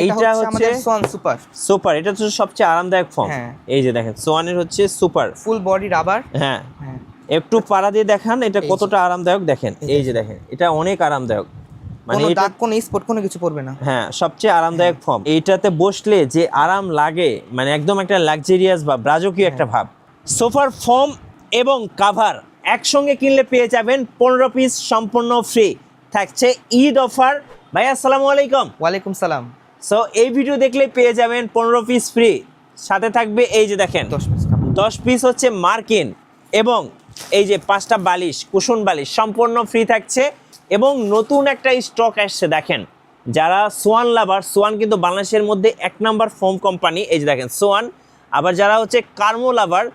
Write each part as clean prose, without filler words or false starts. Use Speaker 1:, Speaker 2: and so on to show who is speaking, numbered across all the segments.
Speaker 1: এইটা হচ্ছে
Speaker 2: Schwann super.
Speaker 1: Super, এটা হচ্ছে সবচেয়ে আরামদায়ক ফর্ম। এই যে দেখেন সোয়ানের হচ্ছে সুপার
Speaker 2: ফুল বডি রাবার।
Speaker 1: হ্যাঁ, একটু পাড়া দিয়ে দেখান এটা কতটা আরামদায়ক দেখেন। এই যে দেখেন এটা অনেক আরামদায়ক, মানে
Speaker 2: কোনো
Speaker 1: এটা
Speaker 2: দাগ কোনো স্পট কোনো কিছু পড়বে না।
Speaker 1: হ্যাঁ, সবচেয়ে আরামদায়ক ফর্ম। এইটাতে বসলে যে আরাম লাগে, মানে একদম একটা লাক্সারিয়াস বা রাজকীয় একটা ভাব। সোফার ফর্ম এবং কাভার একসঙ্গে কিনলে পেয়ে যাবেন 15 পিস সম্পূর্ণ ফ্রি। থাকছে ঈদ অফার। ভাই আসসালামু আলাইকুম।
Speaker 2: ওয়ালাইকুম সালাম।
Speaker 1: সো এই ভিডিও দেখলে পেয়ে যাবেন 15 পিস ফ্রি, সাথে থাকবে এই যে দেখেন 10 পিস হচ্ছে মার্কিন, এবং এই যে 5টা বালিশ, কুশন বালিশ সম্পূর্ণ ফ্রি থাকছে। এবং নতুন একটা স্টক আসছে দেখেন, যারা সোয়ান লাভার, সোয়ান কিন্তু বাংলাদেশের মধ্যে 1 নাম্বার ফোম কোম্পানি। এই যে দেখেন সোয়ান। আবার যারা হচ্ছে কার্মো লাভার,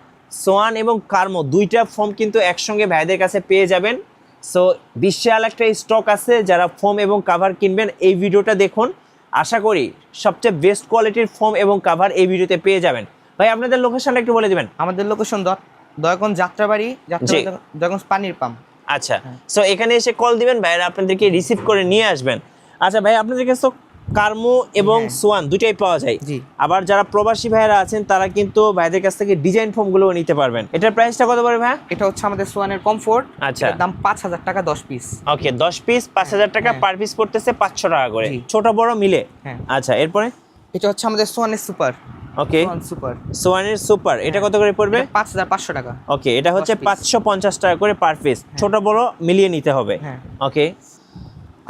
Speaker 1: সোয়ান এবং কার্মো দুইটা ফোম কিন্তু একসঙ্গে ভাইদের কাছে পেয়ে যাবেন। সো বিশাল একটা স্টক আছে, যারা ফোম এবং কাভার কিনবেন এই ভিডিওটা দেখুন। আশা করি সবচেয়ে বেস্ট কোয়ালিটির ফোম এবং কাভার এই ভিডিওতে পেয়ে যাবেন। ভাই আপনাদের লোকেশনটা একটু বলে দিবেন।
Speaker 2: আমাদের লোকেশন দয়াগঞ্জ যাত্রাবাড়ি, দয়াগঞ্জ পানির পাম্প।
Speaker 1: আচ্ছা, সো এখানে এসে কল দিবেন, ভাইরা আপনাদেরকে রিসিভ করে নিয়ে আসবেন। আচ্ছা ভাই, আপনাদের কাছে তো কার্মো এবং সোয়ান দুটাই পাওয়া যায়। আবার যারা প্রবাসী ভাইরা আছেন তারা কিন্তু ভাইদের কাছ থেকে ডিজাইন ফর্মগুলো নিতে পারবেন। এটার প্রাইসটা কত পড়বে ভাই?
Speaker 2: এটা হচ্ছে আমাদের সোয়ানের কমফোর্ট।
Speaker 1: আচ্ছা,
Speaker 2: দাম 5000 টাকা 10 পিস।
Speaker 1: ওকে, 10 পিস 5000 টাকা, পার পিস পড়তেছে 500 টাকা করে, ছোট বড় মিলে। আচ্ছা, এরপরে
Speaker 2: এটা হচ্ছে আমাদের সোয়ানের সুপার।
Speaker 1: ওকে,
Speaker 2: সুপার
Speaker 1: সোয়ানের সুপার, এটা কত করে পড়বে?
Speaker 2: 5500 টাকা।
Speaker 1: ওকে, এটা হচ্ছে 550 টাকা করে পার পিস, ছোট বড় মিলিয়ে নিতে হবে। ওকে,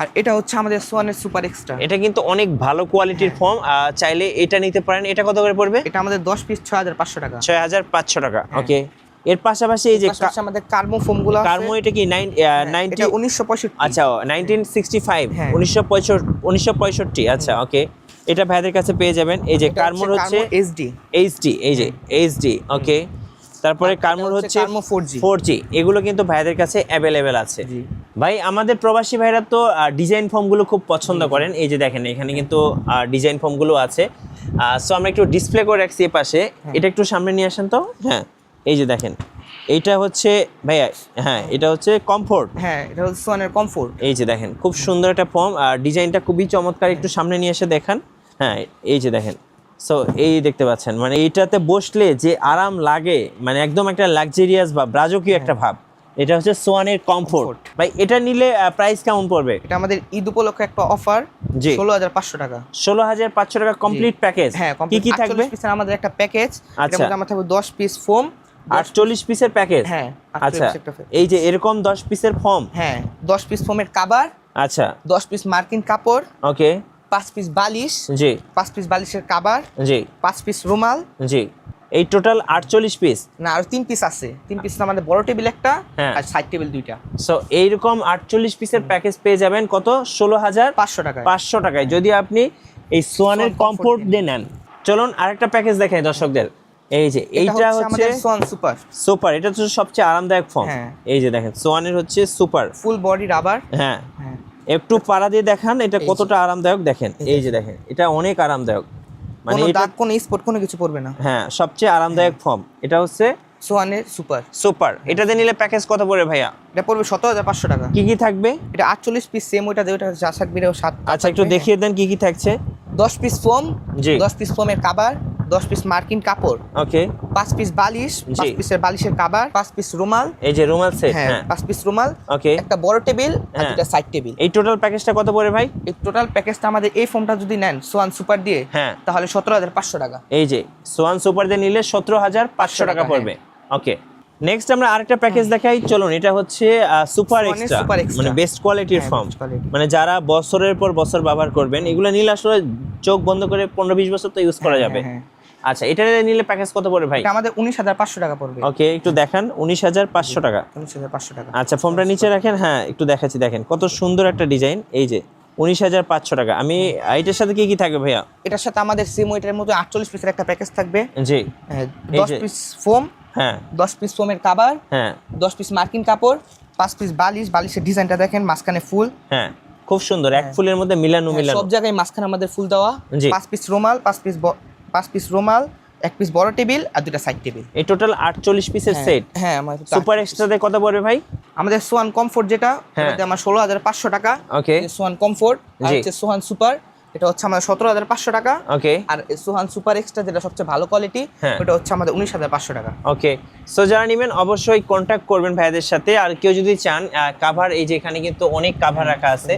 Speaker 2: আর এটা হচ্ছে আমাদের সোয়ানের সুপার এক্সট্রা।
Speaker 1: এটা কিন্তু অনেক ভালো কোয়ালিটির ফর্ম, চাইলে এটা নিতে পারেন। এটা কত করে পড়বে?
Speaker 2: এটা আমাদের 10 পিস 6500 টাকা।
Speaker 1: 6500 টাকা। ওকে, এর পাশাপাশি এই যে
Speaker 2: আমাদের কার্মো ফোমগুলো আছে।
Speaker 1: কার্মো, এটা কি 90
Speaker 2: এটা 1965।
Speaker 1: আচ্ছা, 1965 1965। আচ্ছা, ওকে, এটা ভাইদের কাছে পেয়ে যাবেন। এই যে কার্মোর হচ্ছে
Speaker 2: এইচডি,
Speaker 1: এই যে এইচডি। ওকে, তারপরে কার্মোর হচ্ছে
Speaker 2: কার্মো
Speaker 1: 4G। এগুলো কিন্তু ভাইদের কাছে অ্যাভেলেবেল আছে। ভাই আমাদের প্রবাসী ভাইরা তো ডিজাইন ফর্মগুলো খুব পছন্দ করেন। এই যে দেখেন এখানে কিন্তু ডিজাইন ফর্মগুলো আছে। সো আমরা একটু ডিসপ্লে করে রাখছি এই পাশে, এটা একটু সামনে নিয়ে আসেন তো। হ্যাঁ, এই যে দেখেন এইটা হচ্ছে ভাইয়া, হ্যাঁ এটা হচ্ছে কমফোর্ট।
Speaker 2: হ্যাঁ, এটা হচ্ছে সোয়ানের কমফোর্ট।
Speaker 1: এই যে দেখেন খুব সুন্দর একটা ফর্ম, আর ডিজাইনটা খুবই চমৎকার। একটু সামনে নিয়ে এসে দেখান। হ্যাঁ, এই যে দেখেন। সো এই দেখতে পাচ্ছেন, মানে এইটাতে বসলে যে আরাম লাগে, মানে একদম একটা লাক্সারিয়াস বা রাজকীয় একটা ভাব। এটা হচ্ছে সোয়ানের কমফোর্ট। ভাই এটা নিলে প্রাইস কেমন পড়বে?
Speaker 2: এটা আমাদের ঈদ উপলক্ষে একটা অফার, 16500 টাকা।
Speaker 1: 16500 টাকা কমপ্লিট প্যাকেজ।
Speaker 2: হ্যাঁ,
Speaker 1: কি কি থাকবে?
Speaker 2: 48 পিসের আমাদের একটা প্যাকেজ।
Speaker 1: আচ্ছা,
Speaker 2: এটার মধ্যে থাকবে 10 পিস ফোম,
Speaker 1: 48 পিসের প্যাকেজ।
Speaker 2: হ্যাঁ,
Speaker 1: আচ্ছা, এই যে এরকম 10 পিসের ফর্ম।
Speaker 2: হ্যাঁ, 10 পিস ফোমের কভার।
Speaker 1: আচ্ছা,
Speaker 2: 10 পিস মার্কিন কাপড়।
Speaker 1: ওকে,
Speaker 2: 5 পিস বালিশ।
Speaker 1: জি,
Speaker 2: 5 পিস বালিশের কভার।
Speaker 1: জি,
Speaker 2: 5 পিস রুমাল।
Speaker 1: জি, এই টোটাল 48 পিস।
Speaker 2: না, আর 3 পিস আছে। 3 পিস আমাদের বড় টেবিল একটা, আর সাইড টেবিল দুইটা।
Speaker 1: সো এইরকম 48 পিসের প্যাকেজ পেয়ে যাবেন কত? 16500
Speaker 2: টাকায়।
Speaker 1: 500 টাকায়, যদি আপনি এই সোয়ানের কমফোর্ট দিয়ে নেন। চলুন আরেকটা প্যাকেজ দেখাই দর্শকদের। এই যে এইটা হচ্ছে
Speaker 2: সোয়ান সুপার।
Speaker 1: সুপার, এটা হচ্ছে সবচেয়ে আরামদায়ক ফর্ম। এই যে দেখেন সোয়ানের হচ্ছে সুপার,
Speaker 2: ফুল বডি রাবার।
Speaker 1: হ্যাঁ, একটু পাড়া দিয়ে দেখান এটা কতটা আরামদায়ক দেখেন। এই যে দেখেন এটা অনেক আরামদায়ক, মানে
Speaker 2: কোনো দাগ কোনো স্পট কোনো কিছু পড়বে না।
Speaker 1: হ্যাঁ, সবচেয়ে আরামদায়ক ফর্ম। এটা হচ্ছে
Speaker 2: সোয়ানের সুপার।
Speaker 1: সুপার, এটাতে নিলে প্যাকেজ কত পড়বে ভাইয়া?
Speaker 2: এটা পড়বে 17500 টাকা।
Speaker 1: কি কি থাকবে?
Speaker 2: এটা 48 পিস সেম, ওইটা যেটা জাসাক বিরেও 7।
Speaker 1: আচ্ছা, একটু দেখিয়ে দেন কি কি থাকছে।
Speaker 2: 10 পিস ফোম,
Speaker 1: জি,
Speaker 2: 10 পিস ফোমের কভার, 10 পিস মার্কিন কাপড়।
Speaker 1: ওকে,
Speaker 2: 5 পিস বালিশ, 5 পিসের বালিশের কভার, 5 পিস রুমাল।
Speaker 1: এই যে রুমাল সেট।
Speaker 2: হ্যাঁ, 5 পিস রুমাল।
Speaker 1: ওকে,
Speaker 2: একটা বড় টেবিল আর দুটো সাইড টেবিল।
Speaker 1: এই টোটাল প্যাকেজটা কত পড়ে ভাই?
Speaker 2: এই টোটাল প্যাকেজটা আমাদের এই ফোমটা যদি নেন সোয়ান সুপার দিয়ে,
Speaker 1: হ্যাঁ,
Speaker 2: তাহলে 17500 টাকা।
Speaker 1: এই যে সোয়ান সুপার দিয়ে নিলে 17500 টাকা পড়বে। ওকে, নেক্সট আমরা আরেকটা প্যাকেজ দেখাই। চলুন, এটা হচ্ছে সুপার এক্সট্রা, মানে বেস্ট কোয়ালিটির ফর্ম। মানে যারা বছরের পর বছর ব্যবহার করবেন, এগুলো নিলে আসলে চোখ বন্ধ করে 15-20 বছর তো ইউজ করা যাবে। আচ্ছা, এটা নিলে প্যাকেজ কত পড়বে ভাই?
Speaker 2: এটা আমাদের 19500 টাকা পড়বে।
Speaker 1: ওকে, একটু দেখান। 19500 টাকা।
Speaker 2: 19500 টাকা।
Speaker 1: আচ্ছা, ফর্মটা নিচে রাখেন। হ্যাঁ, একটু দেখাচ্ছি, দেখেন কত সুন্দর একটা ডিজাইন। এই যে 19500 টাকা। আমি এটার সাথে কি কি থাকবে ভাইয়া?
Speaker 2: এটার সাথে আমাদের সিম ওইটার মধ্যে 48 পিসের একটা প্যাকেজ থাকবে।
Speaker 1: জি,
Speaker 2: 10 পিস ফোম,
Speaker 1: হ্যাঁ,
Speaker 2: 10 পিস ফোমের কভার,
Speaker 1: হ্যাঁ,
Speaker 2: 10 পিস মার্কিন কাপড়, 5 পিস বালিশ। বালিশের ডিজাইনটা দেখেন, মাঝখানে ফুল।
Speaker 1: হ্যাঁ, খুব সুন্দর, এক ফুলের মধ্যে মিলানো।
Speaker 2: সব জায়গায় মাঝখানে আমাদের ফুল দেওয়া। 5 পিস রুমাল, 5 পিস রুমাল, 1 পিস বড় টেবিল আর দুটো সাইড টেবিল।
Speaker 1: এই টোটাল 48 পিসের সেট।
Speaker 2: হ্যাঁ, আমাদের
Speaker 1: সুপার এক্সট্রাতে কত পড়বে ভাই?
Speaker 2: আমাদের সোয়ান কমফোর্ট যেটা, এটাতে আমার 16500 টাকা।
Speaker 1: ওকে,
Speaker 2: সোয়ান কমফোর্ট আর হচ্ছে সোয়ান সুপার এটা হচ্ছে আমাদের 17,500 টাকা।
Speaker 1: ওকে।
Speaker 2: আর সোহান সুপার এক্সট্রা যেটা সবচেয়ে ভালো কোয়ালিটি,
Speaker 1: হ্যাঁ।
Speaker 2: ওটা হচ্ছে আমাদের 19,500 টাকা।
Speaker 1: ওকে, সো যারা নেবেন অবশ্যই কন্ট্যাক্ট করবেন ভাইদের সাথে। আর কেউ যদি চান কাভার, এই যে এখানে কিন্তু অনেক কাভার রাখা আছে,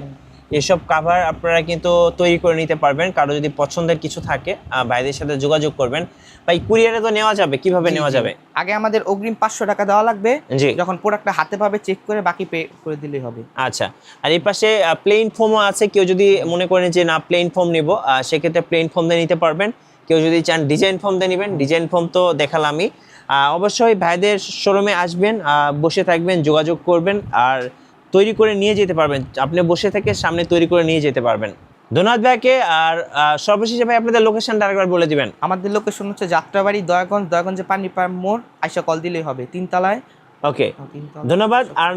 Speaker 1: এসব কাভার আপনারা কিন্তু তৈরি করে নিতে পারবেন। কারো যদি পছন্দের কিছু থাকে ভাইদের সাথে যোগাযোগ করবেন। ভাই কুরিয়ারে তো নেওয়া যাবে, কিভাবে নেওয়া যাবে?
Speaker 2: আগে আমাদের অগ্রিম 500 টাকা দেওয়া লাগবে,
Speaker 1: জি।
Speaker 2: যখন প্রোডাক্টটা হাতে পাবে চেক করে বাকি পে করে দিলেই হবে।
Speaker 1: আচ্ছা, আর এই পাশে প্লেন ফোমও আছে। কেউ যদি মনে করেন যে না প্লেন ফোম নিব, সেক্ষেত্রে প্লেন ফোম দিয়ে নিতে পারবেন। কেউ যদি চান ডিজাইন ফোম দিয়ে নেবেন, ডিজাইন ফোম তো দেখালামই। অবশ্যই ভাইদের শোরুমে আসবেন, বসে থাকবেন, যোগাযোগ করবেন, আর তৈরি করে নিয়ে যেতে পারবেন। আপনি বসে থেকে সামনে তৈরি করে নিয়ে যেতে পারবেন। ধন্যবাদ ভাইকে। আর সর্বশেষে ভাই আপনাদের লোকেশনটা আরেকবার বলে দিবেন।
Speaker 2: আমাদের লোকেশন হচ্ছে যাত্রাবাড়ি, দয়াগঞ্জে পানিপাড় মোড়। আইসা কল দিলেই হবে, 3 তলায়।
Speaker 1: ওকে, ধন্যবাদ। আর